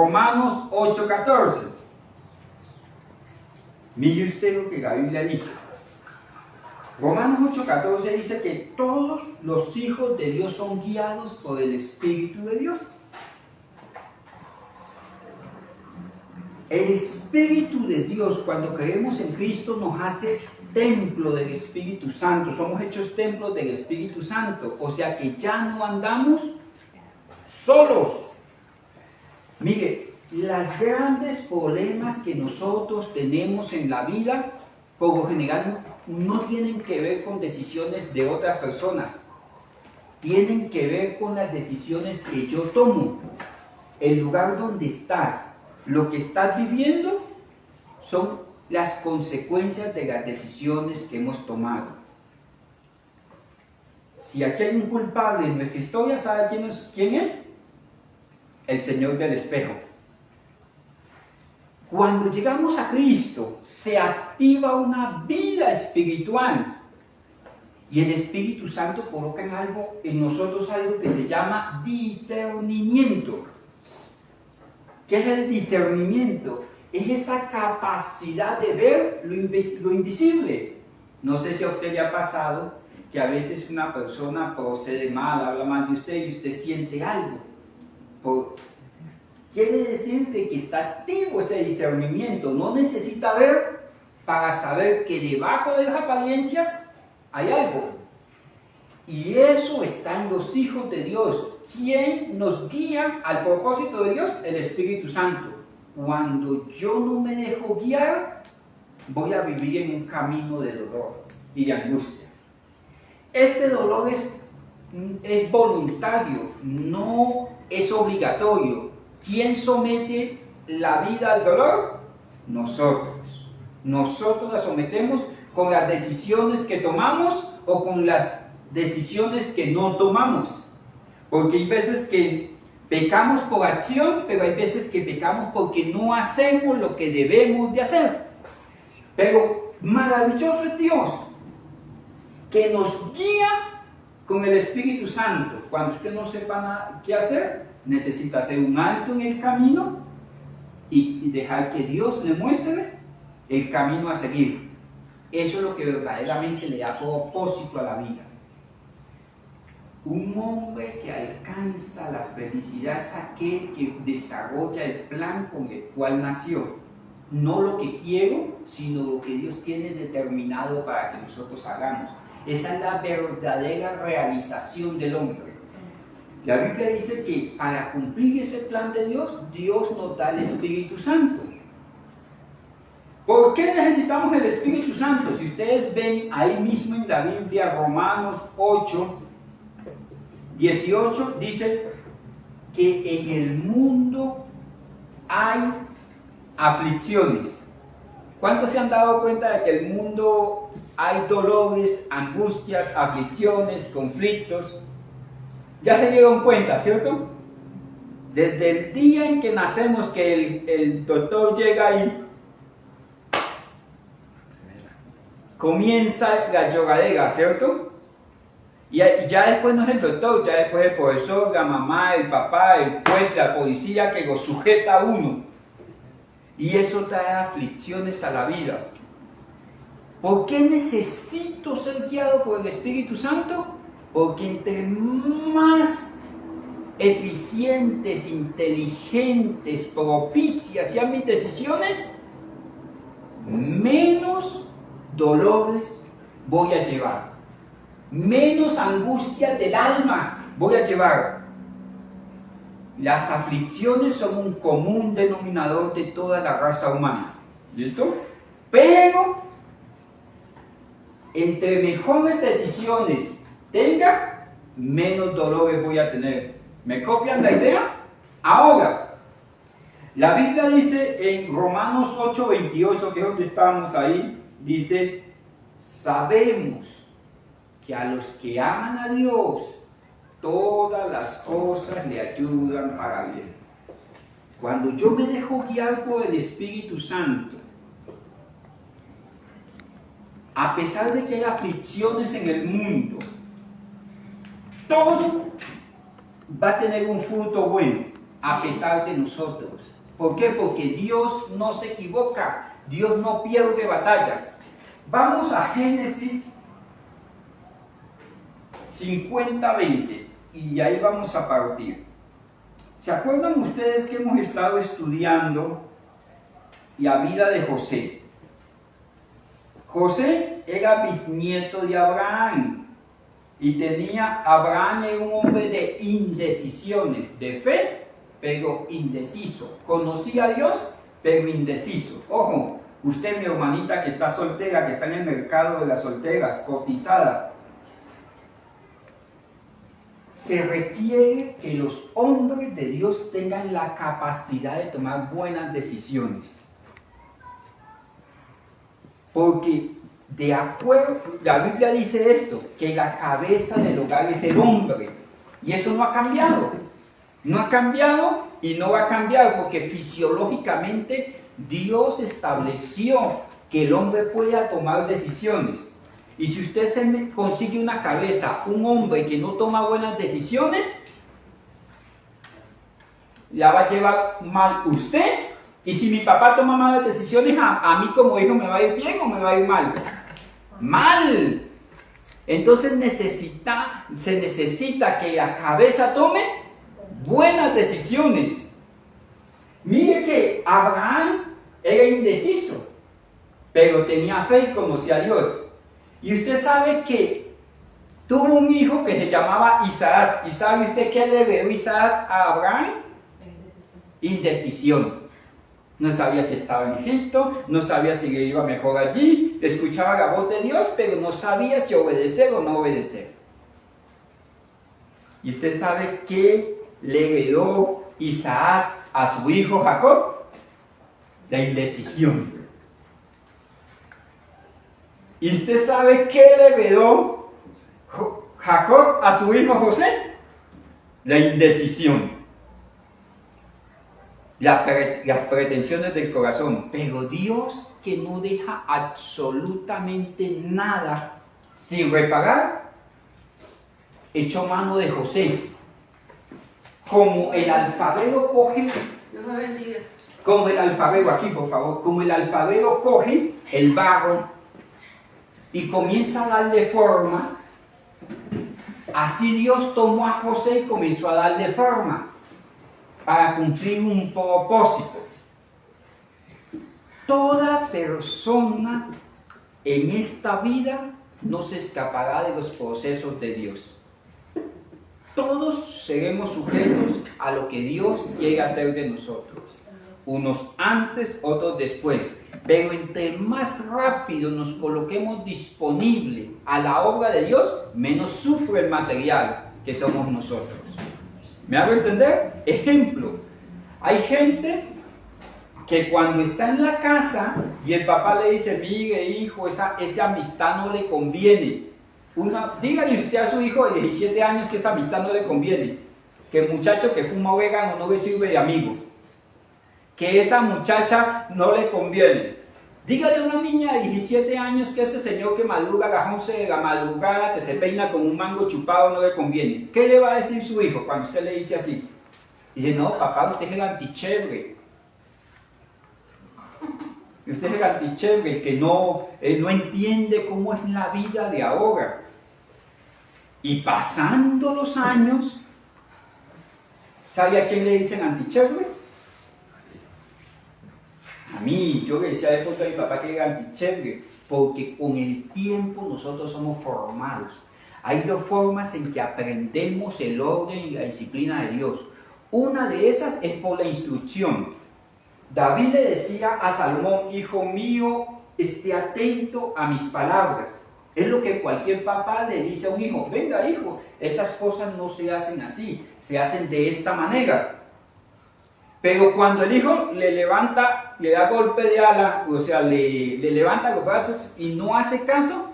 Romanos 8:14. Mire usted lo que la Biblia dice. Romanos 8:14 dice que todos los hijos de Dios son guiados por el Espíritu de Dios. El Espíritu de Dios, cuando creemos en Cristo, nos hace templo del Espíritu Santo. Somos hechos templos del Espíritu Santo. O sea que ya no andamos solos. Mire, los grandes problemas que nosotros tenemos en la vida, por lo general, no tienen que ver con decisiones de otras personas. Tienen que ver con las decisiones que yo tomo. El lugar donde estás, lo que estás viviendo, son las consecuencias de las decisiones que hemos tomado. Si aquí hay un culpable en nuestra historia, ¿sabe quién es? El Señor del espejo. Cuando llegamos a Cristo, se activa una vida espiritual. Y el Espíritu Santo coloca en nosotros algo que se llama discernimiento. ¿Qué es el discernimiento? Es esa capacidad de ver lo invisible. No sé si a usted le ha pasado que a veces una persona procede mal, habla mal de usted y usted siente algo. Quiere decir que está activo ese discernimiento. No necesita ver para saber que debajo de las apariencias hay algo. Y eso está en los hijos de Dios. ¿Quién nos guía al propósito de Dios? El Espíritu Santo. Cuando yo no me dejo guiar, voy a vivir en un camino de dolor y de angustia. Este dolor es voluntario, no es obligatorio. ¿Quién somete la vida al dolor? Nosotros. Nosotros la sometemos con las decisiones que tomamos o con las decisiones que no tomamos. Porque hay veces que pecamos por acción, pero hay veces que pecamos porque no hacemos lo que debemos de hacer. Pero maravilloso es Dios, que nos guía con el Espíritu Santo. Cuando usted no sepa nada qué hacer, necesita hacer un alto en el camino y dejar que Dios le muestre el camino a seguir. Eso es lo que verdaderamente le da propósito a la vida. Un hombre que alcanza la felicidad es aquel que desarrolla el plan con el cual nació. No lo que quiero, sino lo que Dios tiene determinado para que nosotros hagamos. Esa es la verdadera realización del hombre. La Biblia dice que para cumplir ese plan de Dios, Dios nos da el Espíritu Santo. ¿Por qué necesitamos el Espíritu Santo? Si ustedes ven ahí mismo en la Biblia, Romanos 8:18, dice que en el mundo hay aflicciones. ¿Cuántos se han dado cuenta de que en el mundo hay dolores, angustias, aflicciones, conflictos? Ya se dieron cuenta, ¿cierto? Desde el día en que nacemos, que el doctor llega ahí, comienza la lloradera, ¿cierto? Y ya después no es el doctor, ya después el profesor, la mamá, el papá, el juez, la policía que lo sujeta a uno. Y eso trae aflicciones a la vida. ¿Por qué necesito ser guiado por el Espíritu Santo? Porque entre más eficientes, inteligentes, propicias sean mis decisiones, menos dolores voy a llevar, menos angustias del alma voy a llevar. Las aflicciones son un común denominador de toda la raza humana. ¿Listo? Pero entre mejores decisiones tenga, menos dolores voy a tener. ¿Me copian la idea? Ahora, la Biblia dice en Romanos 8:28, que es donde estábamos ahí, dice: sabemos que a los que aman a Dios, todas las cosas le ayudan para bien. Cuando yo me dejo guiar por el Espíritu Santo, a pesar de que hay aflicciones en el mundo, todo va a tener un fruto bueno. a pesar de nosotros. ¿Por qué? Porque Dios no se equivoca, Dios no pierde batallas. Vamos a Génesis 50:20 y ahí vamos a partir. ¿Se acuerdan ustedes que hemos estado estudiando la vida de José? José era bisnieto de Abraham y Abraham era un hombre de indecisiones, de fe, pero indeciso. Conocía a Dios, pero indeciso. Ojo, usted, mi hermanita que está soltera, que está en el mercado de las solteras, cotizada, se requiere que los hombres de Dios tengan la capacidad de tomar buenas decisiones. Porque de acuerdo, la Biblia dice esto, que la cabeza del hogar es el hombre. Y eso no ha cambiado. No ha cambiado y no va a cambiar porque fisiológicamente Dios estableció que el hombre pueda tomar decisiones. Y si usted se consigue una cabeza, un hombre que no toma buenas decisiones, la va a llevar mal usted. Y si mi papá toma malas decisiones, a mí como hijo me va a ir bien o me va a ir mal. Mal. Entonces se necesita que la cabeza tome buenas decisiones. Mire que Abraham era indeciso, pero tenía fe y conocía a Dios. Y usted sabe que tuvo un hijo que se llamaba Isaac. ¿Y sabe usted qué le dio Isaac a Abraham? Indecisión. No sabía si estaba en Egipto, no sabía si le iba mejor allí, escuchaba la voz de Dios, pero no sabía si obedecer o no obedecer. ¿Y usted sabe qué le heredó Isaac a su hijo Jacob? La indecisión. ¿Y usted sabe qué le heredó Jacob a su hijo José? La indecisión. Las pretensiones del corazón. Pero Dios, que no deja absolutamente nada sin reparar, echó mano de José. Como el alfarero coge, Dios me bendiga. como el alfarero, aquí por favor, como el alfarero coge el barro y comienza a darle forma, así Dios tomó a José y comenzó a darle forma para cumplir un propósito. Toda persona en esta vida no se escapará de los procesos de Dios. Todos seremos sujetos a lo que Dios quiere hacer de nosotros. Unos antes, otros después. Pero entre más rápido nos coloquemos disponible a la obra de Dios, menos sufre el material que somos nosotros. ¿Me hago entender? Ejemplo, hay gente que cuando está en la casa y el papá le dice, mire hijo, esa amistad no le conviene. Dígale usted a su hijo de 17 años que esa amistad no le conviene. Que el muchacho que fuma orégano no le sirve de amigo. Que esa muchacha no le conviene. Dígale a una niña de 17 años que ese señor que madruga a las 11 de la madrugada, que se peina con un mango chupado, no le conviene. ¿Qué le va a decir su hijo cuando usted le dice así? Dice, no, papá, usted es el antichévere. Usted es el antichévere, el que no entiende cómo es la vida de ahora. Y pasando los años, ¿sabe a quién le dicen antichévere? A mí, yo le decía de pronto a mi papá que era antichévere, porque con el tiempo nosotros somos formados. Hay dos formas en que aprendemos el orden y la disciplina de Dios. Una de esas es por la instrucción. David le decía a Salomón, hijo mío, esté atento a mis palabras. Es lo que cualquier papá le dice a un hijo, venga hijo, esas cosas no se hacen así, se hacen de esta manera. Pero cuando el hijo le levanta, le da golpe de ala, o sea, le levanta los brazos y no hace caso,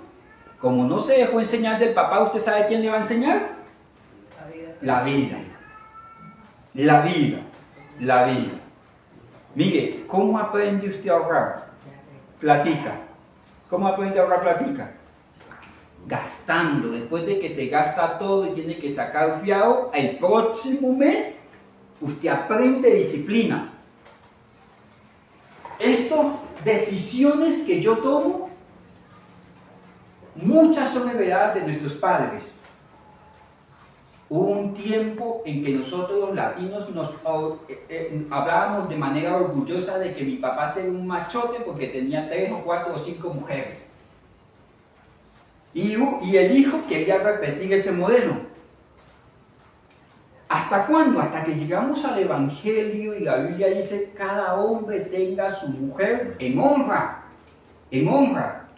como no se dejó enseñar del papá, ¿usted sabe quién le va a enseñar? La vida. La vida. La vida. Mire, ¿cómo aprende usted a ahorrar? Platica. ¿Cómo aprende a ahorrar platica? Gastando. Después de que se gasta todo y tiene que sacar fiado, el próximo mes usted aprende disciplina. Estas decisiones que yo tomo, muchas son heredadas de nuestros padres. Hubo un tiempo en que nosotros los latinos hablábamos de manera orgullosa de que mi papá era un machote porque tenía 3 o 4 o 5 mujeres. Y el hijo quería repetir ese modelo. ¿Hasta cuándo? Hasta que llegamos al Evangelio y la Biblia dice: cada hombre tenga a su mujer en honra, en honra.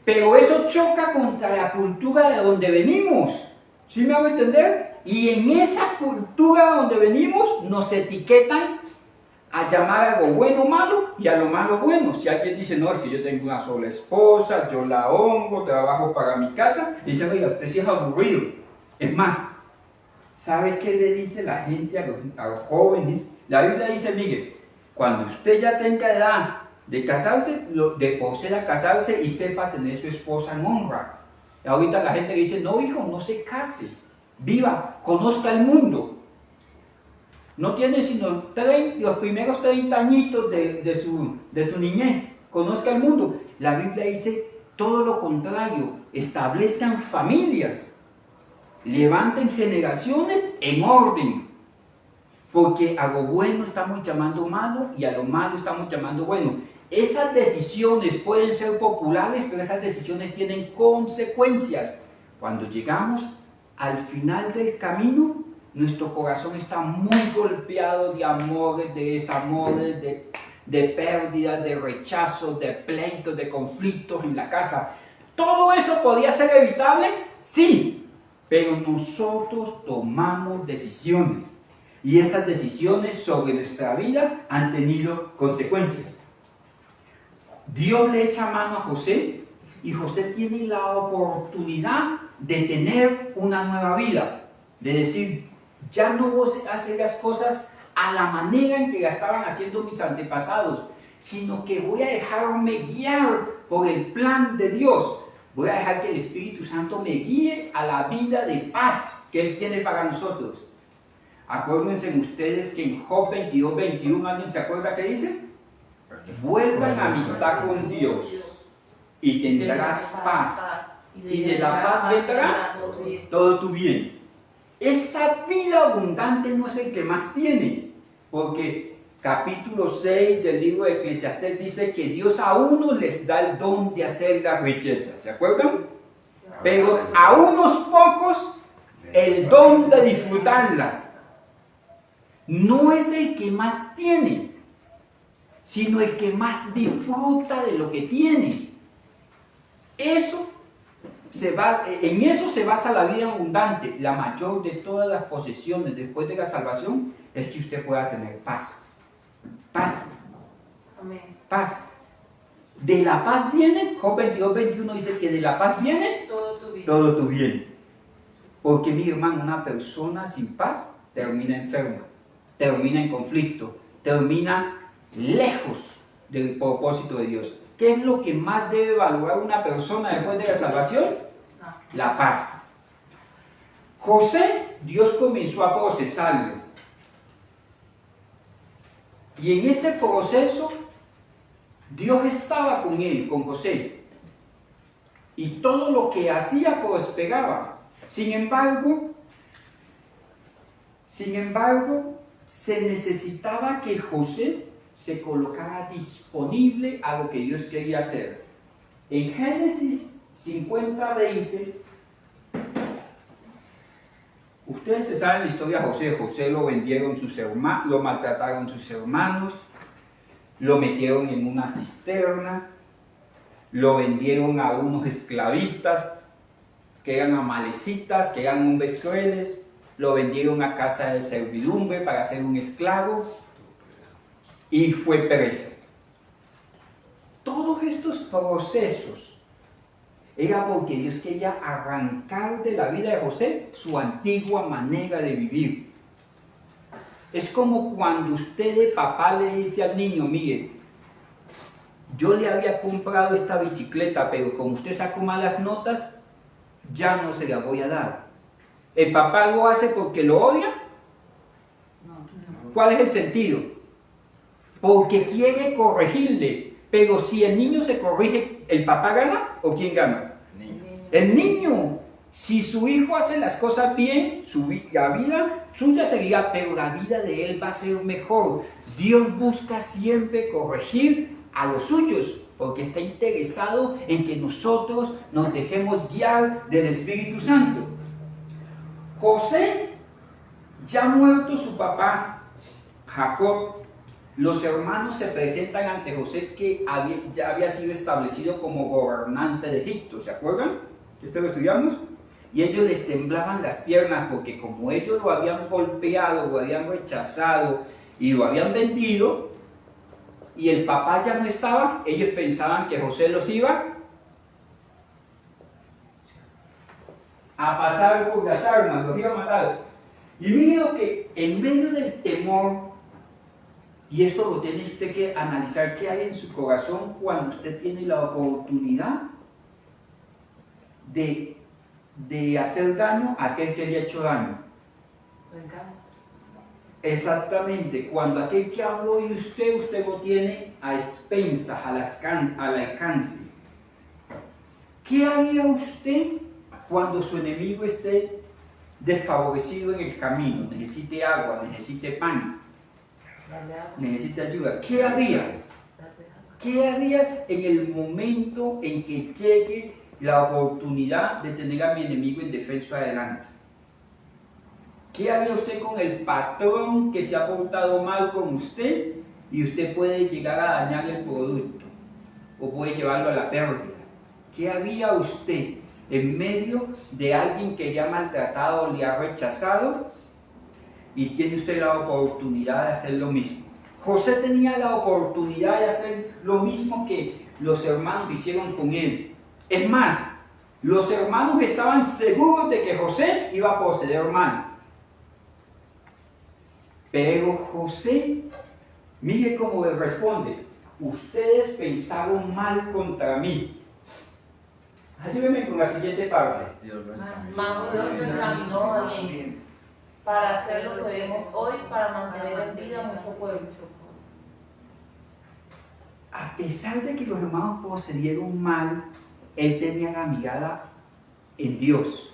Pero eso choca contra la cultura de donde venimos. ¿Sí me hago entender? Y en esa cultura donde venimos nos etiquetan a llamar a lo bueno malo y a lo malo bueno. Si alguien dice: no, es que yo tengo una sola esposa, yo la honro, trabajo para mi casa, y dicen: oiga, usted sí es aburrido. Es más, ¿sabe qué le dice la gente a los jóvenes? La Biblia dice: mire, cuando usted ya tenga edad de casarse, de proceda a casarse y sepa tener su esposa en honra. Ahorita la gente le dice: no, hijo, no se case, viva, conozca el mundo. No tiene sino los primeros 30 añitos de su niñez, conozca el mundo. La Biblia dice todo lo contrario: establezcan familias, levanten generaciones en orden, porque a lo bueno estamos llamando malo y a lo malo estamos llamando bueno. Esas decisiones pueden ser populares, pero esas decisiones tienen consecuencias. Cuando llegamos al final del camino, nuestro corazón está muy golpeado de amores, de desamores, de pérdidas, de rechazos, de pleitos, de conflictos en la casa. ¿Todo eso podía ser evitable? Sí, pero nosotros tomamos decisiones y esas decisiones sobre nuestra vida han tenido consecuencias. Dios le echa mano a José y José tiene la oportunidad de tener una nueva vida, de decir: ya no voy a hacer las cosas a la manera en que las estaban haciendo mis antepasados, sino que voy a dejarme guiar por el plan de Dios. Voy a dejar que el Espíritu Santo me guíe a la vida de paz que Él tiene para nosotros. Acuérdense ustedes que en Job 22, 21, ¿alguien se acuerda qué dice? Vuelvan a amistad con Dios y tendrás paz, y de la paz vendrá todo tu bien. Esa vida abundante no es el que más tiene, porque capítulo 6 del libro de Eclesiastés dice que Dios a unos les da el don de hacer las riquezas, ¿se acuerdan? Pero a unos pocos el don de disfrutarlas. No es el que más tiene, sino el que más disfruta de lo que tiene. En eso se basa la vida abundante. La mayor de todas las posesiones después de la salvación es que usted pueda tener paz. Paz. Amén. Paz. De la paz viene, Job 22, 21 dice que de la paz viene todo tu bien. Porque mi hermano, una persona sin paz termina enferma, termina en conflicto, termina lejos del propósito de Dios. ¿Qué es lo que más debe valorar una persona después de la salvación? La paz. José, Dios comenzó a procesarlo. Y en ese proceso, Dios estaba con él, con José. Y todo lo que hacía prosperaba. Sin embargo, se necesitaba que José se colocara disponible a lo que Dios quería hacer. En Génesis 50:20, ustedes se saben la historia de José. José lo vendieron sus hermanos, lo maltrataron sus hermanos, lo metieron en una cisterna, lo vendieron a unos esclavistas que eran amalecitas, que eran hombres crueles, lo vendieron a casa de servidumbre para ser un esclavo y fue preso. Todos estos procesos era porque Dios quería arrancar de la vida de José su antigua manera de vivir. Es como cuando usted de papá le dice al niño: mire, yo le había comprado esta bicicleta, pero como usted sacó malas notas, ya no se la voy a dar. ¿El papá lo hace porque lo odia? ¿Cuál es el sentido? Porque quiere corregirle. Pero si el niño se corrige, ¿el papá gana o quién gana? El niño. Si su hijo hace las cosas bien, la vida suya seguirá, pero la vida de él va a ser mejor. Dios busca siempre corregir a los suyos, porque está interesado en que nosotros nos dejemos guiar del Espíritu Santo. José, ya muerto su papá, Jacob, los hermanos se presentan ante José, que ya había sido establecido como gobernante de Egipto. ¿Se acuerdan? ¿Esto lo estudiamos? Y ellos les temblaban las piernas porque como ellos lo habían golpeado, lo habían rechazado y lo habían vendido, y el papá ya no estaba, ellos pensaban que José los iba a pasar por las armas, los iba a matar. Y mire lo que en medio del temor, y esto lo tiene usted que analizar, qué hay en su corazón cuando usted tiene la oportunidad de hacer daño a aquel que le ha hecho daño. Venganza. Exactamente, cuando aquel que habló de usted lo tiene a expensas, al alcance. ¿Qué haría usted cuando su enemigo esté desfavorecido en el camino? Necesite agua, necesite pan, necesite ayuda. ¿Qué haría? ¿Qué harías en el momento en que llegue la oportunidad de tener a mi enemigo indefenso adelante? ¿Qué haría usted con el patrón que se ha portado mal con usted y usted puede llegar a dañar el producto o puede llevarlo a la pérdida? ¿Qué haría usted en medio de alguien que le ha maltratado o le ha rechazado y tiene usted la oportunidad de hacer lo mismo? José tenía la oportunidad de hacer lo mismo que los hermanos hicieron con él. Es más, los hermanos estaban seguros de que José iba a proceder mal. Pero José, mire cómo le responde: ustedes pensaron mal contra mí. Ayúdenme con la siguiente parte. Mas Dios me encaminó a bien para hacer lo que vemos hoy, para mantener en vida mucho pueblo. A pesar de que los hermanos procedieron mal, él tenía la mirada en Dios.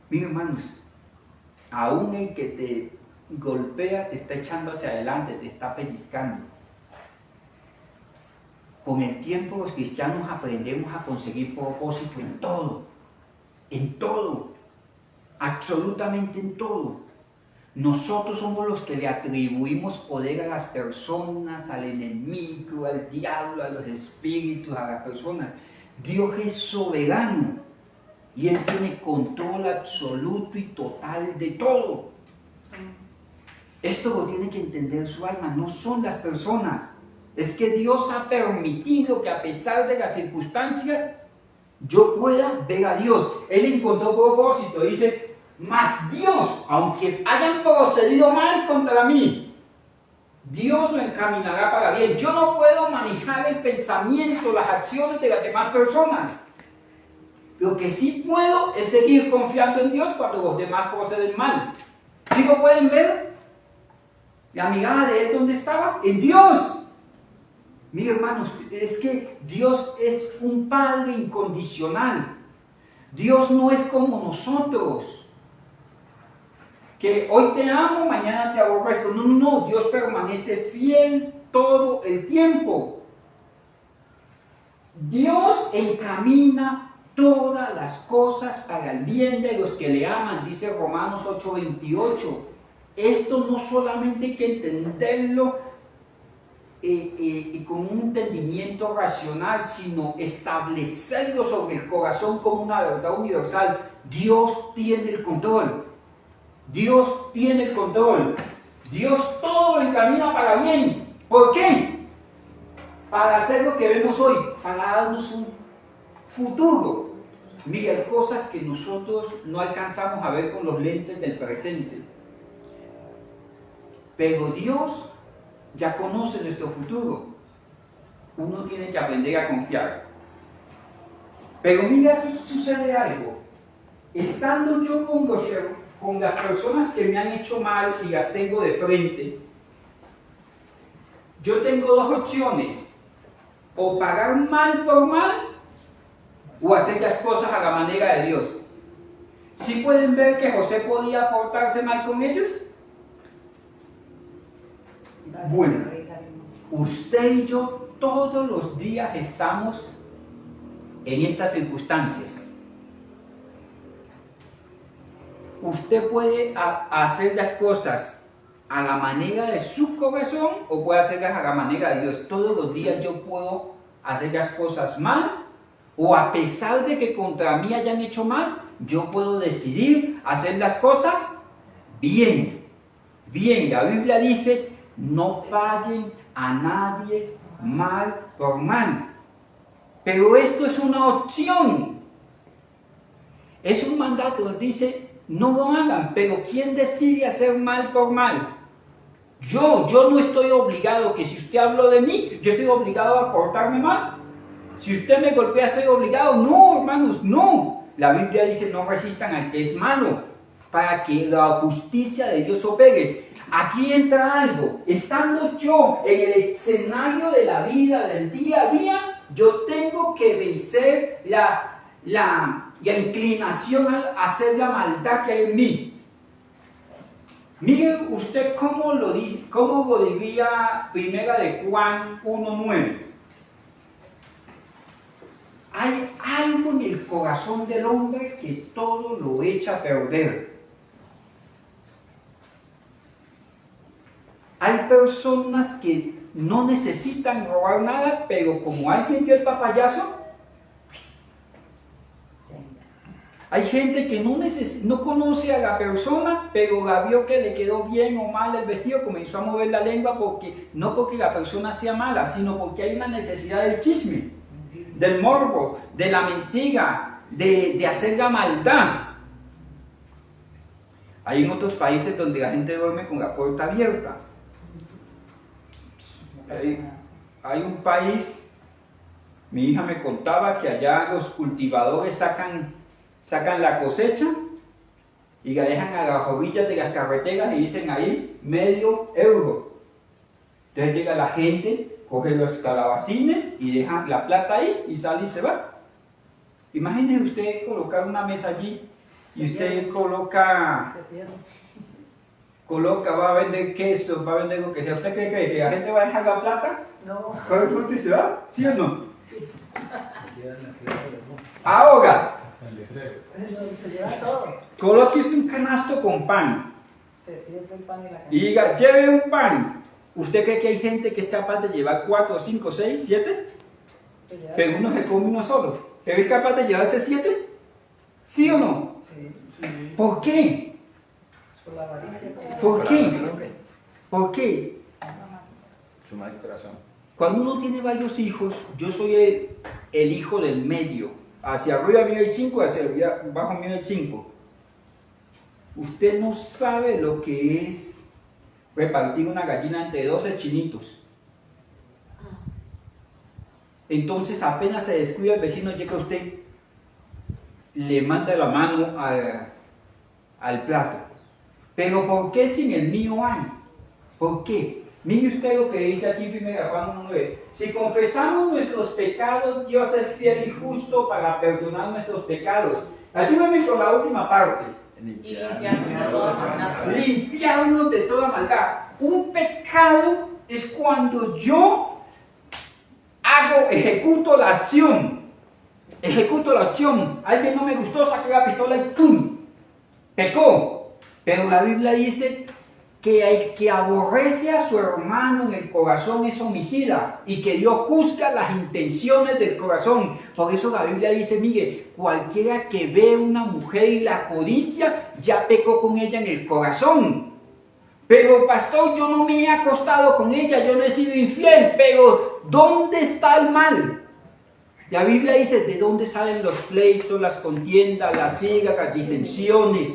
Miren, hermanos, aún el que te golpea te está echando hacia adelante, te está pellizcando. Con el tiempo los cristianos aprendemos a conseguir propósito en todo, absolutamente en todo. Nosotros somos los que le atribuimos poder a las personas, al enemigo, al diablo, a los espíritus, a las personas. Dios es soberano y Él tiene control absoluto y total de todo. Esto lo tiene que entender su alma, no son las personas. Es que Dios ha permitido que a pesar de las circunstancias yo pueda ver a Dios. Él encontró propósito, dice: mas Dios, aunque hayan procedido mal contra mí, Dios lo encaminará para bien. Yo no puedo manejar el pensamiento, las acciones de las demás personas. Lo que sí puedo es seguir confiando en Dios cuando los demás proceden mal. ¿Sí lo pueden ver? La mirada de él, ¿dónde estaba? En Dios. Mire, hermanos, es que Dios es un Padre incondicional. Dios no es como nosotros, que hoy te amo, mañana te aborrezco. No, Dios permanece fiel todo el tiempo. Dios encamina todas las cosas para el bien de los que le aman, dice Romanos 8:28. Esto no solamente hay que entenderlo y con un entendimiento racional, sino establecerlo sobre el corazón como una verdad universal. Dios tiene el control. Dios tiene el control. Dios todo lo encamina para bien. ¿Por qué? Para hacer lo que vemos hoy, para darnos un futuro. Mira, hay cosas que nosotros no alcanzamos a ver con los lentes del presente. Pero Dios ya conoce nuestro futuro. Uno tiene que aprender a confiar. Pero mira, aquí sucede algo. Estando yo con con las personas que me han hecho mal y las tengo de frente, yo tengo dos opciones: o pagar mal por mal, o hacer las cosas a la manera de Dios. ¿Sí pueden ver que José podía portarse mal con ellos? Bueno, usted y yo todos los días estamos en estas circunstancias. Usted puede hacer las cosas a la manera de su corazón o puede hacerlas a la manera de Dios. Todos los días yo puedo hacer las cosas mal, o a pesar de que contra mí hayan hecho mal, yo puedo decidir hacer las cosas bien. Bien, la Biblia dice: no paguen a nadie mal por mal. Pero esto es una opción. Es un mandato, dice: no lo hagan. Pero ¿quién decide hacer mal por mal? Yo no estoy obligado, que si usted habló de mí, yo estoy obligado a portarme mal. Si usted me golpea, estoy obligado. No, hermanos, no. La Biblia dice: no resistan al que es malo, para que la justicia de Dios opere. Aquí entra algo. Estando yo en el escenario de la vida, del día a día, yo tengo que vencer la inclinación a hacer la maldad que hay en mí. Mire usted cómo lo diría Primera de Juan 1:9. Hay algo en el corazón del hombre que todo lo echa a perder. Hay personas que no necesitan robar nada, pero como alguien dio el papayazo, hay gente que no conoce a la persona, pero la vio que le quedó bien o mal el vestido, comenzó a mover la lengua no porque la persona sea mala, sino porque hay una necesidad del chisme, del morbo, de la mentira, de hacer la maldad. Hay en otros países donde la gente duerme con la puerta abierta. Hay un país, mi hija me contaba que allá los cultivadores sacan la cosecha y la dejan a las orillas de las carreteras y dicen ahí €1 Entonces llega la gente, coge los calabacines y deja la plata ahí y sale y se va. Imagínese usted colocar una mesa allí y usted coloca, va a vender queso, va a vender lo que sea. ¿Usted cree que la gente va a dejar la plata? No. ¿Cuál se va? ¿Sí o no? Sí. Ahora, se lleva todo. coloque usted un canasto con pan y diga: lleve un pan. ¿Usted cree que hay gente que es capaz de llevar 4, 5, 6, 7? Pero uno se come uno solo. ¿Pero es capaz de llevarse 7? ¿Sí o no? Sí. ¿Por qué? ¿Por qué? ¿Por qué? Su mal corazón. Cuando uno tiene varios hijos, yo soy el hijo del medio. Hacia arriba mío hay 5, hacia abajo mío hay 5. Usted no sabe lo que es repartir una gallina entre 12 chinitos. Entonces apenas se descuida el vecino, llega usted, le manda la mano al plato. Pero ¿por qué sin el mío hay? ¿Por qué? Mire usted lo que dice aquí en 1 Juan 1:9. Si confesamos nuestros pecados, Dios es fiel y justo para perdonar nuestros pecados. Ayúdame con la última parte. Limpiarnos de toda maldad. Un pecado es cuando yo ejecuto la acción. Alguien no me gustó, saqué la pistola y ¡pum! Pecó. Pero la Biblia dice que el que aborrece a su hermano en el corazón es homicida y que Dios juzga las intenciones del corazón. Por eso la Biblia dice: mire, cualquiera que ve a una mujer y la codicia, ya pecó con ella en el corazón. Pero pastor, yo no me he acostado con ella, yo no he sido infiel, pero ¿dónde está el mal? La Biblia dice: ¿de dónde salen los pleitos, las contiendas, las iras, las disensiones?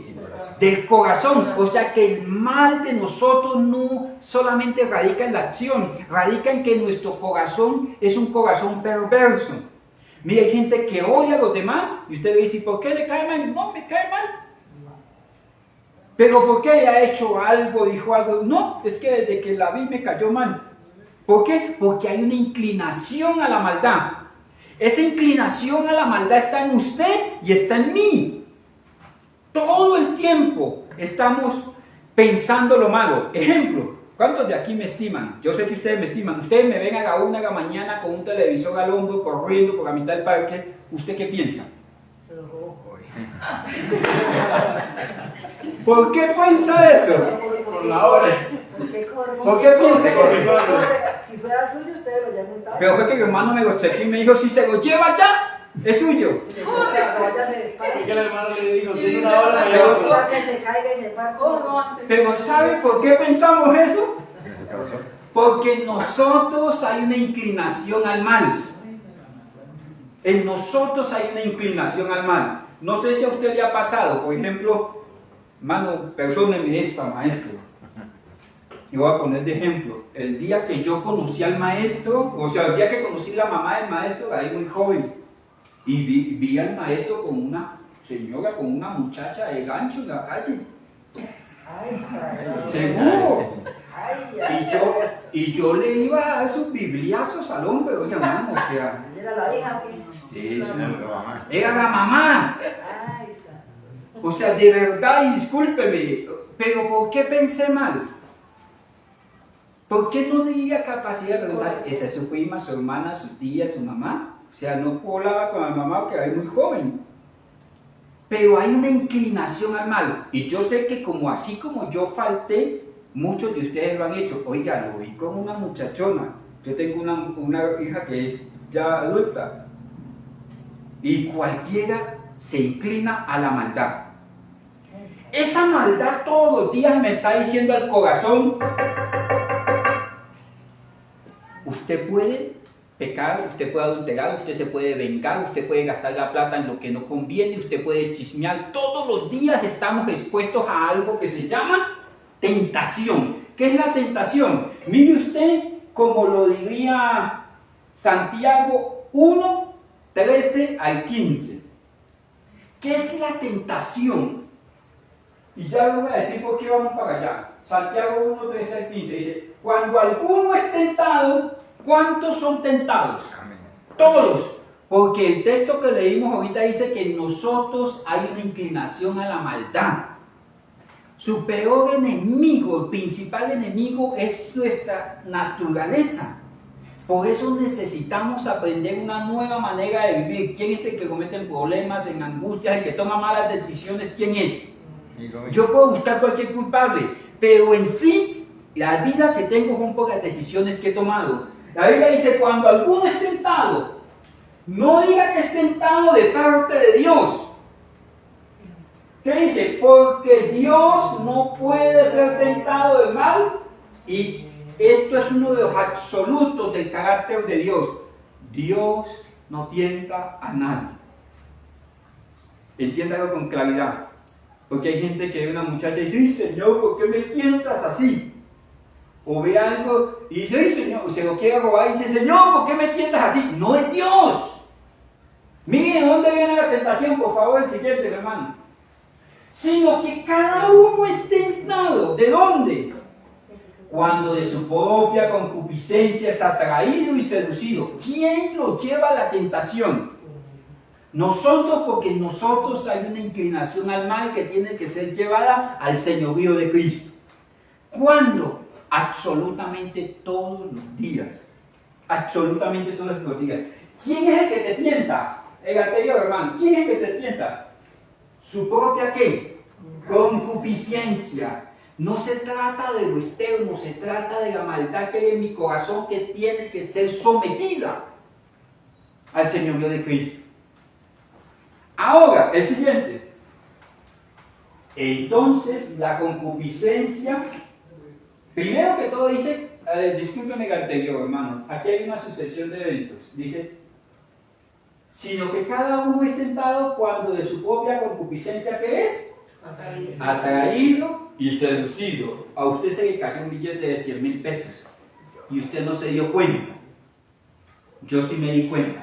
Del corazón. O sea que el mal de nosotros no solamente radica en la acción, radica en que nuestro corazón es un corazón perverso. Mira, hay gente que odia a los demás y usted le dice: ¿por qué le cae mal? No, me cae mal. Pero ¿por qué ella ha hecho algo, dijo algo? No, es que desde que la vi me cayó mal. ¿Por qué? Porque hay una inclinación a la maldad. Esa inclinación a la maldad está en usted y está en mí. Todo el tiempo estamos pensando lo malo. Ejemplo, ¿cuántos de aquí me estiman? Yo sé que ustedes me estiman. Ustedes me ven a la 1 de la mañana con un televisor al hombro, corriendo por la mitad del parque. ¿Usted qué piensa? Se lo robó. ¿Por qué piensa eso? Por la hora. ¿Por qué piensa eso? Si fuera suyo, usted lo ya montado. Pero fue que mi hermano me lo chequeó y me dijo, si se lo lleva ya, es suyo. Vaya, se dispara. Es que el hermano le dijo, tienes una hora para Pero- llevarlo. Que se caiga y se para. Corro antes. Pero ¿sabe por qué pensamos eso? En su corazón. Porque en nosotros hay una inclinación al mal. En nosotros hay una inclinación al mal. No sé si a usted le ha pasado, por ejemplo, mano, perdóneme esta, maestro. Y voy a poner de ejemplo. El día que yo conocí al maestro, o sea, el día que conocí la mamá del maestro, ahí muy joven, y vi al maestro con una señora, con una muchacha de gancho en la calle. Ay, sagrado. Seguro. Ay, ay, Y yo le iba a dar sus bibliazos al hombre, oye, hermano, o sea, ¿era la hija o qué? eso, La mamá. era la mamá. Ay, sagrado. O sea, de verdad, y discúlpeme, pero ¿por qué pensé mal? ¿Por qué no tenía capacidad de preguntar, esa es su prima, su hermana, su tía, su mamá? O sea, no hablaba con la mamá porque era muy joven. Pero hay una inclinación al mal. Y yo sé que como así como yo falté, muchos de ustedes lo han hecho. Oiga, lo vi con una muchachona. Yo tengo una hija que es ya adulta. Y cualquiera se inclina a la maldad. Esa maldad todos los días me está diciendo al corazón, usted puede pecar, usted puede adulterar, usted se puede vengar, usted puede gastar la plata en lo que no conviene, usted puede chismear. Todos los días estamos expuestos a algo que se llama tentación. ¿Qué es la tentación? Mire usted, como lo diría Santiago 1, 13 al 15. ¿Qué es la tentación? Y ya le voy a decir por qué vamos para allá. Santiago 1, 13 al 15 dice, cuando alguno es tentado, ¿cuántos son tentados? Amén. Todos. Porque el texto que leímos ahorita dice que en nosotros hay una inclinación a la maldad. Su peor enemigo, el principal enemigo es nuestra naturaleza. Por eso necesitamos aprender una nueva manera de vivir. ¿Quién es el que comete problemas, en angustias, el que toma malas decisiones? ¿Quién es? Yo puedo buscar cualquier culpable, pero en sí, la vida que tengo son por las decisiones que he tomado. La Biblia dice, cuando alguno es tentado, no diga que es tentado de parte de Dios. ¿Qué dice? Porque Dios no puede ser tentado de mal, y esto es uno de los absolutos del carácter de Dios. Dios no tienta a nadie. Entiéndalo con claridad. Porque hay gente que ve a una muchacha y dice, ¡ay, Señor, ¿por qué me tientas así? O ve algo y dice, ¡ay, Señor! Se lo quiere robar y dice, Señor, ¿por qué me tientas así? No es Dios. Miren de dónde viene la tentación, por favor, el siguiente, hermano. Sino que cada uno es tentado. ¿De dónde? Cuando de su propia concupiscencia es atraído y seducido. ¿Quién lo lleva a la tentación? Nosotros, porque en nosotros hay una inclinación al mal que tiene que ser llevada al señorío de Cristo. ¿Cuándo? Absolutamente todos los días. Absolutamente todos los días. ¿Quién es el que te tienta? El anterior, hermano. ¿Quién es el que te tienta? ¿Su propia qué? Concupiscencia. No se trata de lo externo, se trata de la maldad que hay en mi corazón que tiene que ser sometida al señorío de Cristo. Ahora, el siguiente. Entonces, la concupiscencia, primero que todo dice, discúlpeme el anterior, hermano, aquí hay una sucesión de eventos. Dice, sino que cada uno es tentado cuando de su propia concupiscencia, ¿qué es? Atraído y seducido. A usted se le cayó un billete de 100,000 pesos y usted no se dio cuenta. Yo sí me di cuenta.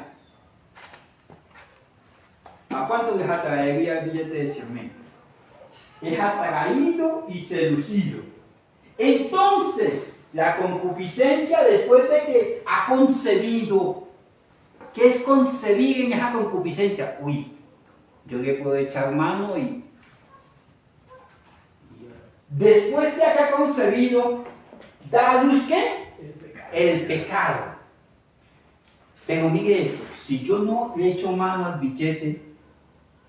¿A cuánto les atraería el billete de 100,000? es atraído y seducido. Entonces, la concupiscencia, después de que ha concebido, ¿qué es concebir en esa concupiscencia? Uy, yo le puedo echar mano y después de que ha concebido, da a luz ¿qué? El pecado. Pero mire esto, si yo no le echo mano al billete,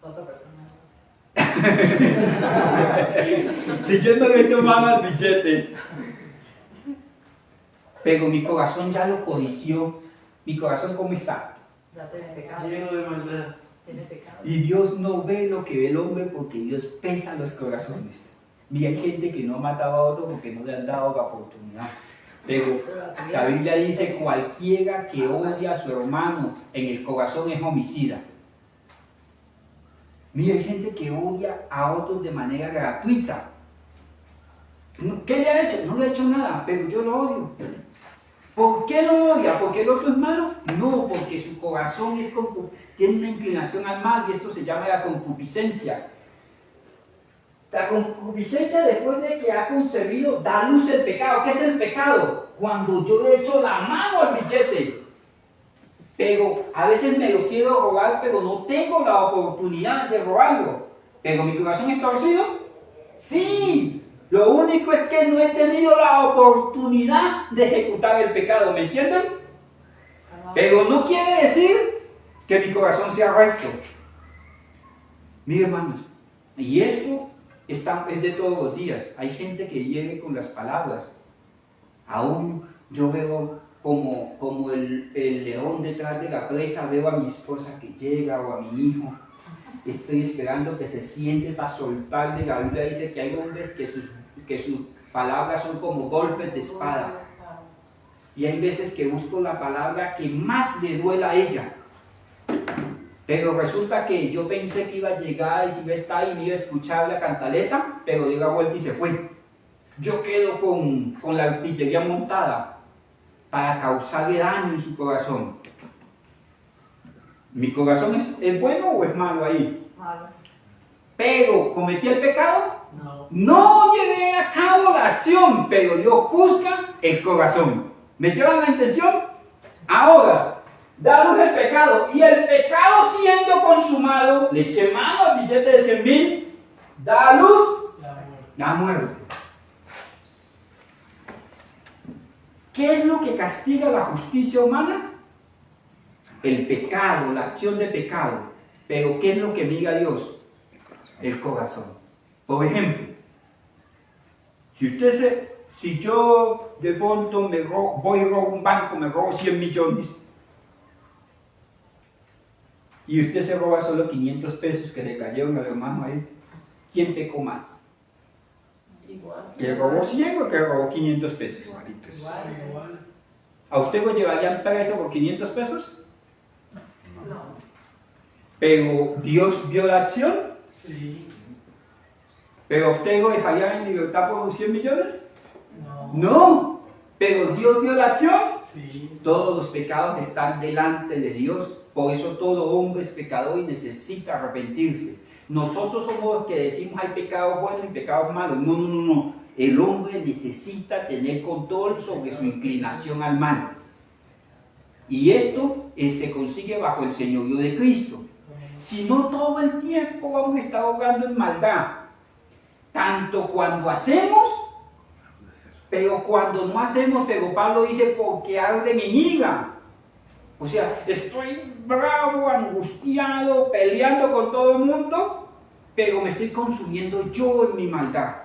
Otra persona. si yo no le echo mano al billete, pero mi corazón ya lo codició, mi corazón ¿cómo está? Ya tiene pecado. Lleno de maldad. Tiene pecado. Y Dios no ve lo que ve el hombre porque Dios pesa los corazones. Mira, hay gente que no ha matado a otro porque no le han dado la oportunidad. Pero la Biblia dice, cualquiera que odia a su hermano en el corazón es homicida. Mira, hay gente que odia a otros de manera gratuita. ¿Qué le ha hecho? No le ha hecho nada, pero yo lo odio. ¿Por qué lo odia? ¿Porque el otro es malo? No, porque su corazón tiene una inclinación al mal y esto se llama la concupiscencia. La concupiscencia, después de que ha concebido, da luz el pecado. ¿Qué es el pecado? Cuando yo le echo la mano al billete. Pero a veces me lo quiero robar, pero no tengo la oportunidad de robarlo. ¿Pero mi corazón es torcido? Sí. Lo único es que no he tenido la oportunidad de ejecutar el pecado. ¿Me entienden? Pero no quiere decir que mi corazón sea recto. Miren, hermanos, y esto es de todos los días. Hay gente que hiere con las palabras. Aún yo veo como el león detrás de la presa, veo a mi esposa que llega o a mi hijo. Estoy esperando que se siente para soltarle. La Biblia dice que hay hombres que sus palabras son como golpes de espada. Y hay veces que busco la palabra que más le duela a ella. Pero resulta que yo pensé que iba a llegar y si iba a estar y me iba a escuchar la cantaleta, pero dio la vuelta y se fue. Yo quedo con la artillería montada para causarle daño en su corazón. ¿Mi corazón es bueno o es malo ahí? Malo. Pero, ¿cometí el pecado? No. No llevé a cabo la acción, pero Dios juzga el corazón. ¿Me llevan la intención? Ahora, da luz el pecado, y el pecado siendo consumado, le eché mano al billete de 100,000, da a luz la muerte. ¿Qué es lo que castiga la justicia humana? El pecado, la acción de pecado. Pero ¿qué es lo que mira Dios? El corazón. Por ejemplo, si yo de pronto voy y robo un banco, me robo 100 millones, y usted se roba solo 500 pesos que le cayeron al hermano ahí, ¿quién pecó más? Igual. ¿Que robó 100 o que robó 500 pesos? Igual. ¿A usted lo llevarían preso por 500 pesos? No. Pero Dios vio la acción. Sí. ¿Pero a usted lo dejarían en libertad por 100 millones? No. No. ¿Pero Dios vio la acción? Sí. Todos los pecados están delante de Dios. Por eso todo hombre es pecador y necesita arrepentirse. Nosotros somos los que decimos hay pecados buenos y pecados malos. No. El hombre necesita tener control sobre su inclinación al mal. Y esto se consigue bajo el señorío de Cristo. Si no, todo el tiempo vamos a estar ahogando en maldad. Tanto cuando hacemos, pero cuando no hacemos, pero Pablo dice, porque arde mi ira. O sea, estoy bravo, angustiado, peleando con todo el mundo, pero me estoy consumiendo yo en mi maldad.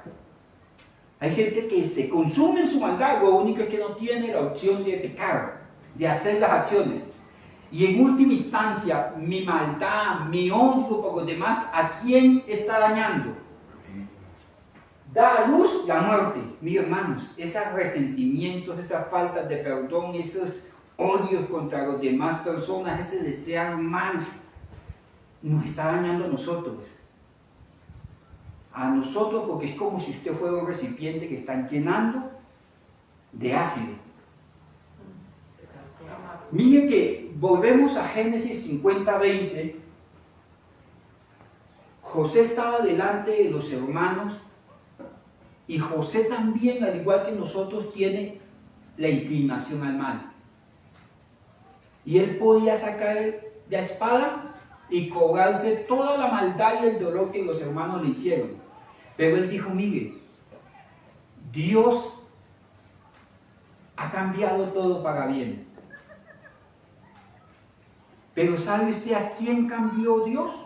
Hay gente que se consume en su maldad, lo único es que no tiene la opción de pecar, de hacer las acciones. Y en última instancia, mi maldad, mi odio por los demás, ¿a quién está dañando? Da a luz la muerte. Mis hermanos, esos resentimientos, esas faltas de perdón, esos odios contra las demás personas, ese desear mal, nos está dañando a nosotros. A nosotros, porque es como si usted fuera un recipiente que están llenando de ácido. Mire que volvemos a Génesis 50:20. José estaba delante de los hermanos y José también, al igual que nosotros, tiene la inclinación al mal. Y él podía sacar la espada y cobrarse toda la maldad y el dolor que los hermanos le hicieron. Pero él dijo, mire, Dios ha cambiado todo para bien. Pero ¿sabe usted a quién cambió Dios?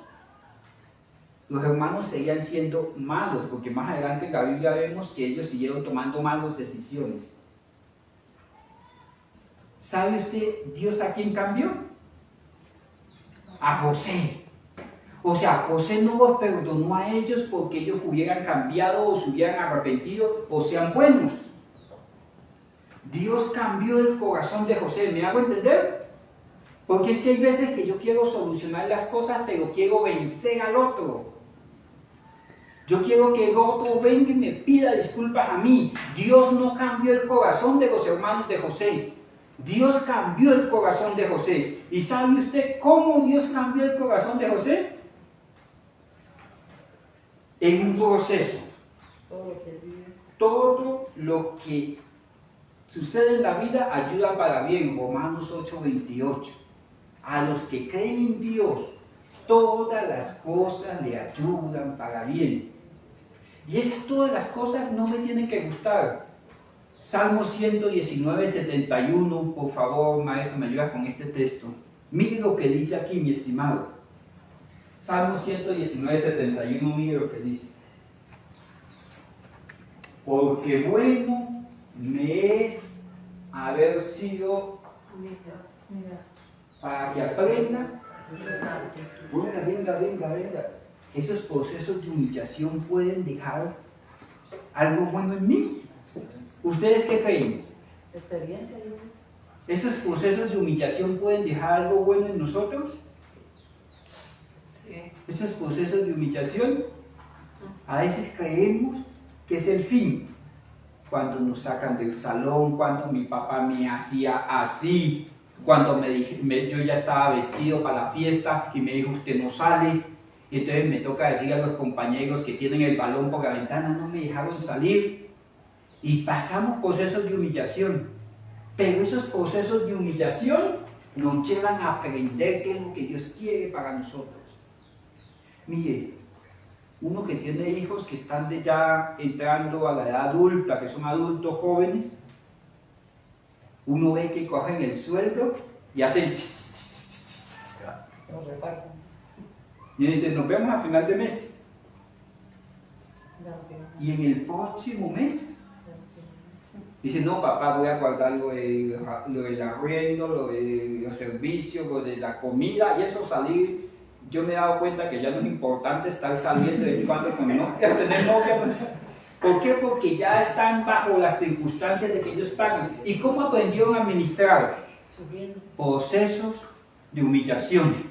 Los hermanos seguían siendo malos, porque más adelante en la Biblia vemos que ellos siguieron tomando malas decisiones. ¿Sabe usted Dios a quién cambió? A José. O sea, José no los perdonó a ellos porque ellos hubieran cambiado o se hubieran arrepentido o sean buenos. Dios cambió el corazón de José. ¿Me hago entender? Porque es que hay veces que yo quiero solucionar las cosas, pero quiero vencer al otro. Yo quiero que el otro venga y me pida disculpas a mí. Dios no cambió el corazón de los hermanos de José. Dios cambió el corazón de José. ¿Y sabe usted cómo Dios cambió el corazón de José? En un proceso. Todo lo que sucede en la vida ayuda para bien. Romanos 8:28. A los que creen en Dios, todas las cosas le ayudan para bien. Y esas todas las cosas no me tienen que gustar. Salmo 119:71, por favor, maestro, me ayuda con este texto. Mire lo que dice aquí, mi estimado. Salmo 119:71, mire lo que dice. Porque bueno me es haber sido para que aprenda. Venga. Esos procesos de humillación pueden dejar algo bueno en mí. ¿Ustedes qué creen? Experiencia, yo. ¿Esos procesos de humillación pueden dejar algo bueno en nosotros? Sí. Esos procesos de humillación, a veces creemos que es el fin. Cuando nos sacan del salón, cuando mi papá me hacía así, cuando yo ya estaba vestido para la fiesta y me dijo, usted no sale. Y entonces me toca decir a los compañeros que tienen el balón por la ventana, no me dejaron salir. Y pasamos procesos de humillación. Pero esos procesos de humillación nos llevan a aprender qué es lo que Dios quiere para nosotros. Mire, uno que tiene hijos que están ya entrando a la edad adulta, que son adultos jóvenes, uno ve que cogen el sueldo y hacen... Lo reparten. Y dicen, nos vemos a final de mes. Ya, Y en el próximo mes, dicen, no, papá, voy a guardar lo del arriendo, lo de los servicios, lo de la comida, y eso salir. Yo me he dado cuenta que ya no es importante estar saliendo de vez en cuando con novia, tener novia. ¿Por qué? Porque ya están bajo las circunstancias de que ellos pagan. ¿Y cómo aprendieron a administrar? Sufriendo. Procesos de humillación.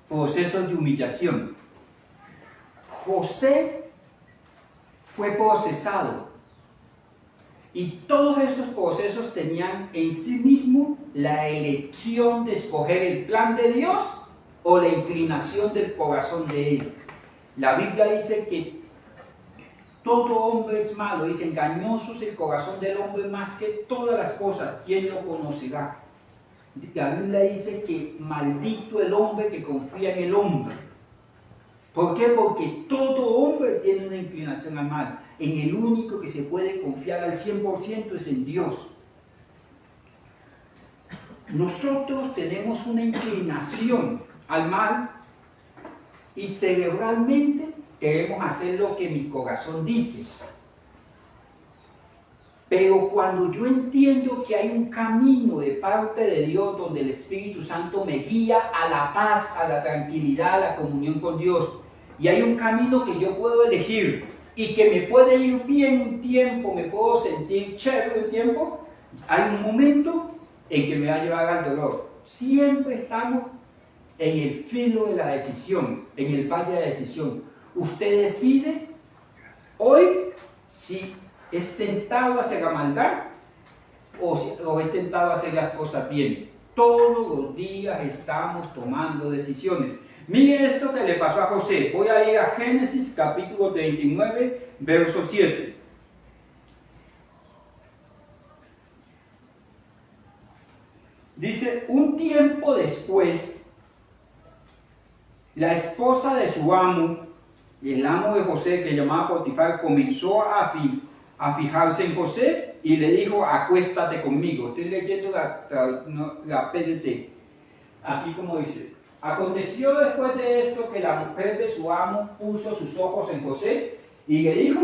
Procesos de humillación. José fue procesado. Y todos esos procesos tenían en sí mismo la elección de escoger el plan de Dios o la inclinación del corazón de él. La Biblia dice que todo hombre es malo, dice, engañoso es el corazón del hombre más que todas las cosas, ¿quién lo conocerá? La Biblia dice que maldito el hombre que confía en el hombre. ¿Por qué? Porque todo hombre tiene una inclinación al mal. En el único que se puede confiar al 100% es en Dios. Nosotros tenemos una inclinación al mal y cerebralmente queremos hacer lo que mi corazón dice. Pero cuando yo entiendo que hay un camino de parte de Dios donde el Espíritu Santo me guía a la paz, a la tranquilidad, a la comunión con Dios, y hay un camino que yo puedo elegir y que me puede ir bien un tiempo, me puedo sentir chévere un tiempo, hay un momento en que me va a llevar al dolor. Siempre estamos en el filo de la decisión, en el valle de la decisión. Usted decide hoy si es tentado a hacer la maldad o es tentado a hacer las cosas bien. Todos los días estamos tomando decisiones. Mire esto que le pasó a José. Voy a ir a Génesis capítulo 39, verso 7. Dice, un tiempo después, la esposa de su amo, el amo de José, que llamaba Potifar, comenzó a fijarse en José y le dijo, acuéstate conmigo. Estoy leyendo la PDT. Aquí como dice, aconteció después de esto que la mujer de su amo puso sus ojos en José y le dijo,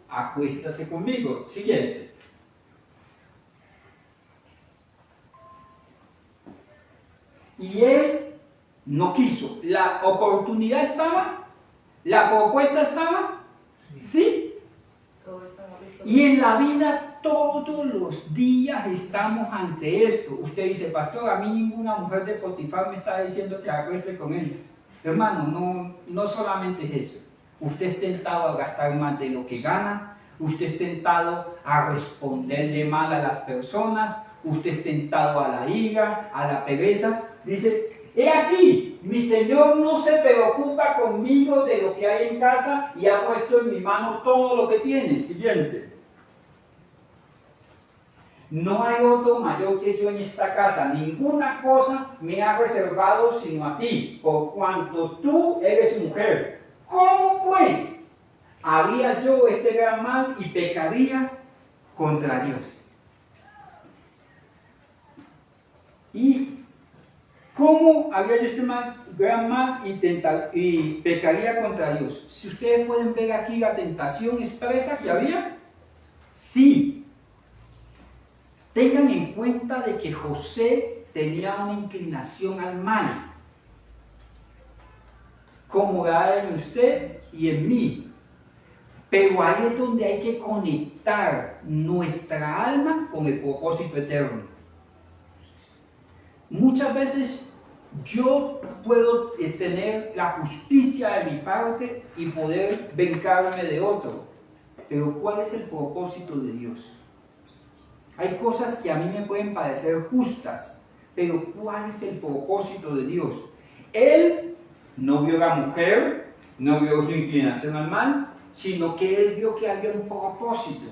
acuéstase conmigo. Siguiente. Y él no quiso. La oportunidad estaba, la propuesta estaba, sí. Todo está listo. Y en la vida todos los días estamos ante esto. Usted dice, pastor, a mí ninguna mujer de Potifar me está diciendo que acueste con él. Hermano, no solamente es eso. Usted es tentado a gastar más de lo que gana. Usted es tentado a responderle mal a las personas. Usted es tentado a la ira, a la pereza. Dice, he aquí, mi Señor no se preocupa conmigo de lo que hay en casa y ha puesto en mi mano todo lo que tiene. Siguiente. No hay otro mayor que yo en esta casa. Ninguna cosa me ha reservado sino a ti, por cuanto tú eres mujer. ¿Cómo pues haría yo este gran mal y pecaría contra Dios? ¿Y cómo haría yo este gran mal y pecaría contra Dios? Si ustedes pueden ver aquí la tentación expresa que había, sí. Tengan en cuenta de que José tenía una inclinación al mal, como la hay en usted y en mí. Pero ahí es donde hay que conectar nuestra alma con el propósito eterno. Muchas veces yo puedo tener la justicia de mi parte y poder vengarme de otro. Pero ¿cuál es el propósito de Dios? Hay cosas que a mí me pueden parecer justas, pero ¿cuál es el propósito de Dios? Él no vio a la mujer, no vio su inclinación al mal, sino que él vio que había un propósito.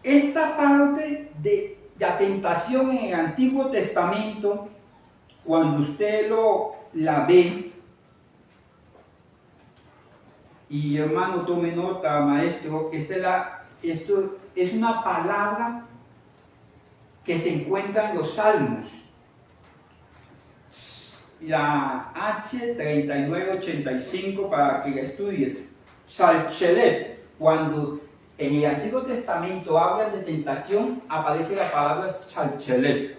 Esta parte de la tentación en el Antiguo Testamento, cuando usted la ve, y hermano tome nota, maestro, esto es una palabra que se encuentra en los Salmos. La H3985 para que la estudies. Salchelet, cuando en el Antiguo Testamento hablan de tentación, aparece la palabra Salchelet.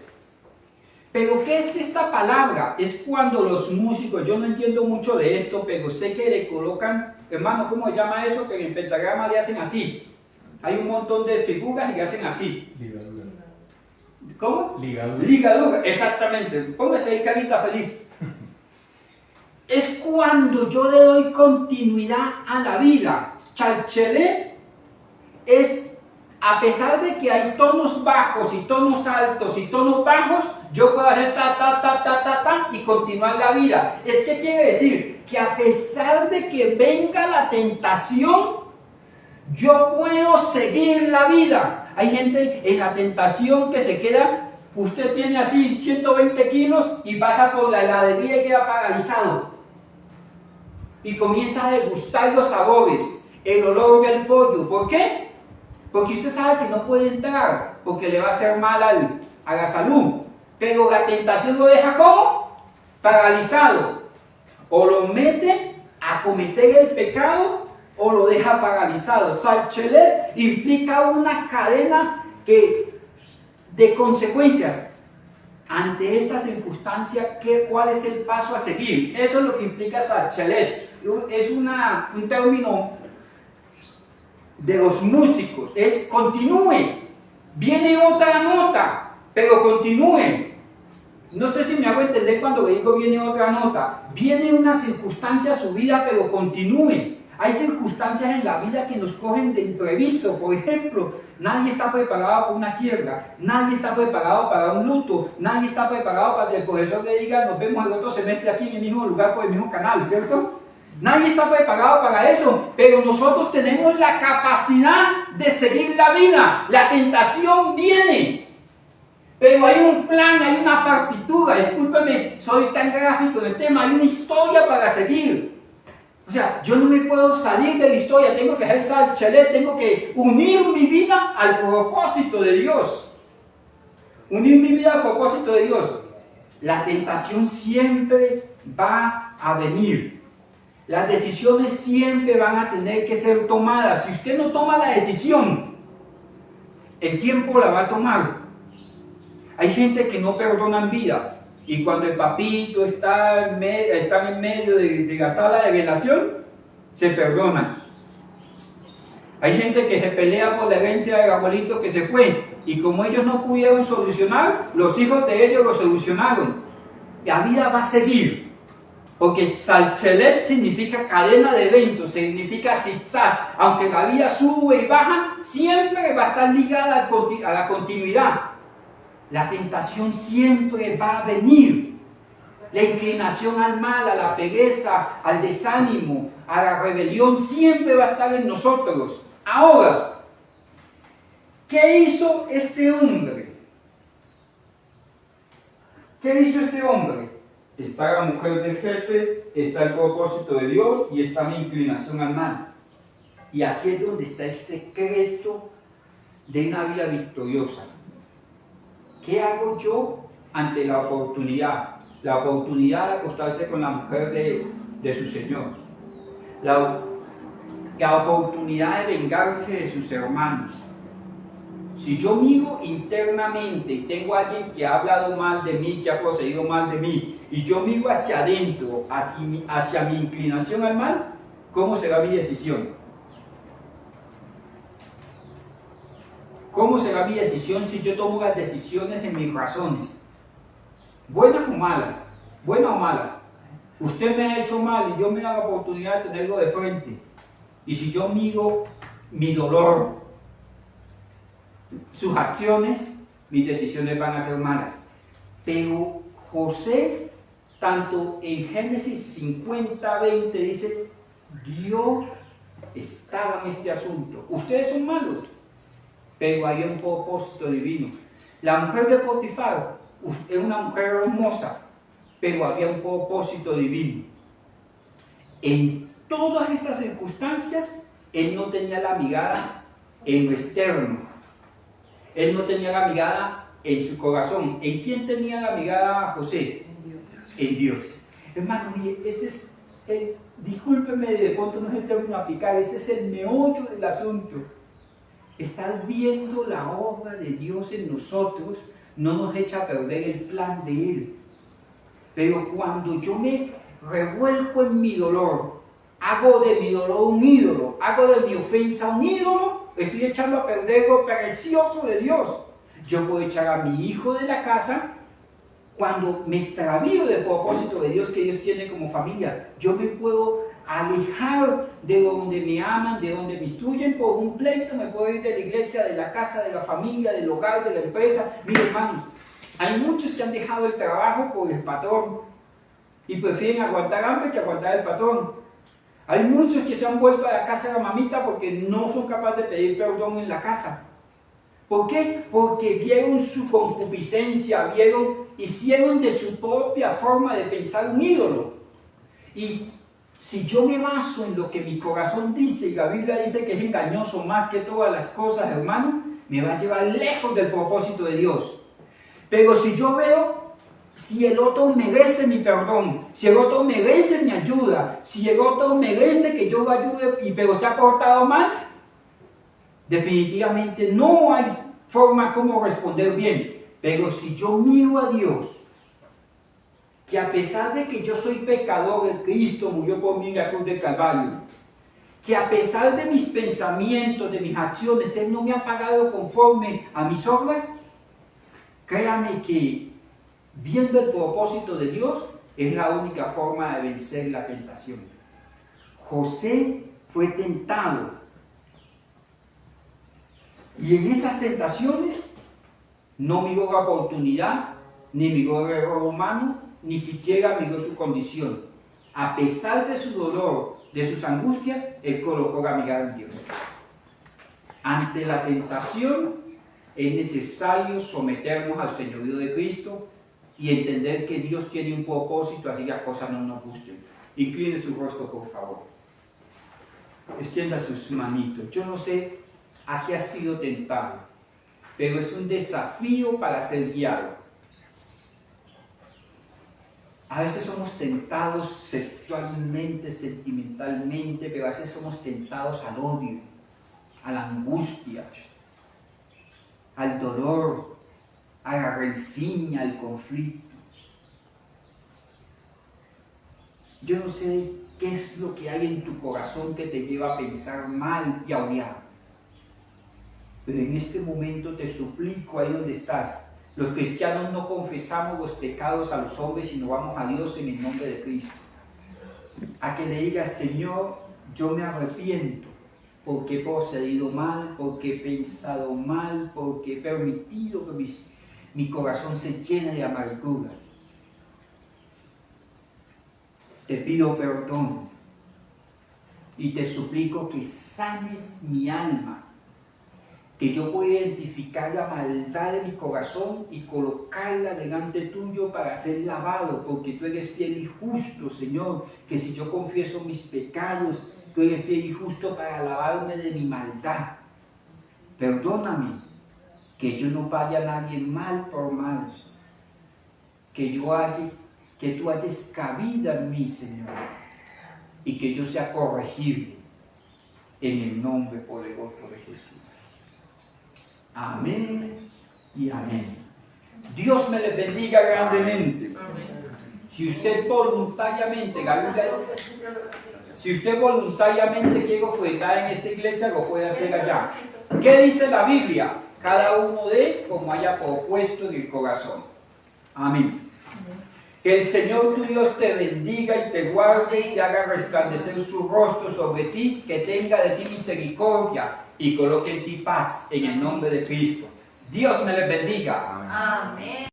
Pero ¿qué es esta palabra? Es cuando los músicos, yo no entiendo mucho de esto, pero sé que le colocan, hermano, ¿cómo se llama eso? Que en el pentagrama le hacen así. Hay un montón de figuras y le hacen así. Ligadura. ¿Cómo? Ligadura. Ligadura, exactamente. Póngase ahí carita feliz. Es cuando yo le doy continuidad a la vida. Chalchelet es, a pesar de que hay tonos bajos y tonos altos y tonos bajos, yo puedo hacer ta y continuar la vida. ¿Qué quiere decir? Que a pesar de que venga la tentación, yo puedo seguir la vida. Hay gente en la tentación que se queda, usted tiene así 120 kilos y pasa por la heladería y queda paralizado. Y comienza a degustar los sabores, el olor del pollo. ¿Por qué? Porque usted sabe que no puede entrar, porque le va a hacer mal a la salud. Pero la tentación lo deja ¿cómo? Paralizado. O lo mete a cometer el pecado, o lo deja paralizado. Salchelet implica una cadena de consecuencias. Ante esta circunstancia, ¿cuál es el paso a seguir? Eso es lo que implica Salchelet. Es un término de los músicos. Es continúe. Viene otra nota, pero continúe. No sé si me hago entender cuando digo viene otra nota. Viene una circunstancia a su vida, pero continúe. Hay circunstancias en la vida que nos cogen de imprevisto. Por ejemplo, nadie está preparado para una quiebra, nadie está preparado para un luto, nadie está preparado para que el profesor le diga nos vemos el otro semestre aquí en el mismo lugar por el mismo canal, ¿cierto? Nadie está preparado para eso, pero nosotros tenemos la capacidad de seguir la vida. La tentación viene, pero hay un plan, hay una partitura. Discúlpeme, soy tan gráfico en el tema, hay una historia para seguir. O sea, yo no me puedo salir de la historia, tengo que hacer salchelet, tengo que unir mi vida al propósito de Dios. Unir mi vida al propósito de Dios. La tentación siempre va a venir. Las decisiones siempre van a tener que ser tomadas. Si usted no toma la decisión, el tiempo la va a tomar. Hay gente que no perdona en vida. Y cuando el papito está en medio de la sala de velación, se perdona. Hay gente que se pelea por la herencia del abuelito que se fue. Y como ellos no pudieron solucionar, los hijos de ellos lo solucionaron. La vida va a seguir. Porque Salchelet significa cadena de eventos, significa zigzag. Aunque la vida sube y baja, siempre va a estar ligada a la continuidad. La tentación siempre va a venir. La inclinación al mal, a la pereza, al desánimo, a la rebelión, siempre va a estar en nosotros. Ahora, ¿qué hizo este hombre? ¿Qué hizo este hombre? Está la mujer del jefe, está el propósito de Dios y está mi inclinación al mal. Y aquí es donde está el secreto de una vida victoriosa. ¿Qué hago yo ante la oportunidad? La oportunidad de acostarse con la mujer de su Señor. La oportunidad de vengarse de sus hermanos. Si yo miro internamente y tengo a alguien que ha hablado mal de mí, que ha procedido mal de mí, y yo miro hacia adentro, hacia mi inclinación al mal, ¿cómo será mi decisión? ¿Cómo será mi decisión si yo tomo las decisiones en mis razones? Buenas o malas, buena o mala. Usted me ha hecho mal y yo me da la oportunidad de tenerlo de frente. Y si yo miro mi dolor, sus acciones, mis decisiones van a ser malas. Pero José, tanto en Génesis 50:20 dice, Dios estaba en este asunto. Ustedes son malos, pero hay un propósito divino. La mujer de Potifar es una mujer hermosa, pero había un propósito divino. En todas estas circunstancias, él no tenía la mirada en lo externo. Él no tenía la mirada en su corazón. ¿En quién tenía la mirada José? En Dios. En Dios. Hermano, mire, ese es discúlpeme, de pronto no es el término a aplicar, ese es el meollo del asunto. Estar viendo la obra de Dios en nosotros no nos echa a perder el plan de Él. Pero cuando yo me revuelco en mi dolor, hago de mi dolor un ídolo, hago de mi ofensa un ídolo, estoy echando a perder lo precioso de Dios. Yo puedo echar a mi hijo de la casa cuando me extravío del propósito de Dios que Dios tiene como familia. Yo me puedo alejar de donde me aman, de donde me instruyen por un pleito, me puedo ir de la iglesia, de la casa, de la familia, del hogar, de la empresa. Mire, hermanos, hay muchos que han dejado el trabajo por el patrón y prefieren aguantar hambre que aguantar el patrón. Hay muchos que se han vuelto a la casa de la mamita porque no son capaces de pedir perdón en la casa. ¿Por qué? Porque vieron su concupiscencia, hicieron de su propia forma de pensar un ídolo. Y si yo me baso en lo que mi corazón dice, y la Biblia dice que es engañoso más que todas las cosas, hermano, me va a llevar lejos del propósito de Dios. Pero si yo veo si el otro merece mi perdón, si el otro merece mi ayuda, si el otro merece que yo lo ayude, pero se ha portado mal, definitivamente no hay forma como responder bien. Pero si yo miro a Dios, que a pesar de que yo soy pecador, el Cristo murió por mí en la cruz del Calvario, que a pesar de mis pensamientos, de mis acciones, Él no me ha pagado conforme a mis obras, créame que viendo el propósito de Dios es la única forma de vencer la tentación. José fue tentado. Y en esas tentaciones no miró la oportunidad, ni miró el error humano, ni siquiera miró su condición. A pesar de su dolor, de sus angustias, él colocó la mirada en Dios. Ante la tentación es necesario someternos al señorío de Cristo y entender que Dios tiene un propósito, así las cosas no nos gusten. Incline su rostro, por favor. Extienda sus manitos. Yo no sé a qué ha sido tentado, pero es un desafío para ser guiado. A veces somos tentados sexualmente, sentimentalmente, pero a veces somos tentados al odio, a la angustia, al dolor, a la rencilla, al conflicto. Yo no sé qué es lo que hay en tu corazón que te lleva a pensar mal y a odiar. Pero en este momento te suplico, ahí donde estás, los cristianos no confesamos los pecados a los hombres, sino vamos a Dios en el nombre de Cristo. A que le digas, Señor, yo me arrepiento porque he procedido mal, porque he pensado mal, porque he permitido que mi corazón se llene de amargura. Te pido perdón y te suplico que sanes mi alma, que yo pueda identificar la maldad de mi corazón y colocarla delante tuyo para ser lavado, porque tú eres fiel y justo, Señor, que si yo confieso mis pecados, tú eres fiel y justo para lavarme de mi maldad. Perdóname, que yo no vaya a nadie mal por mal, que tú halles cabida en mí, Señor, y que yo sea corregible en el nombre poderoso de Jesús. Amén y amén. Dios me les bendiga grandemente. Si usted voluntariamente, quiere ofrendar en esta iglesia, lo puede hacer allá. ¿Qué dice la Biblia? Cada uno dé como haya propuesto en el corazón. Amén. Que el Señor tu Dios te bendiga y te guarde, que haga resplandecer su rostro sobre ti, que tenga de ti misericordia y coloque en ti paz en el nombre de Cristo. Dios me les bendiga. Amén. Amén.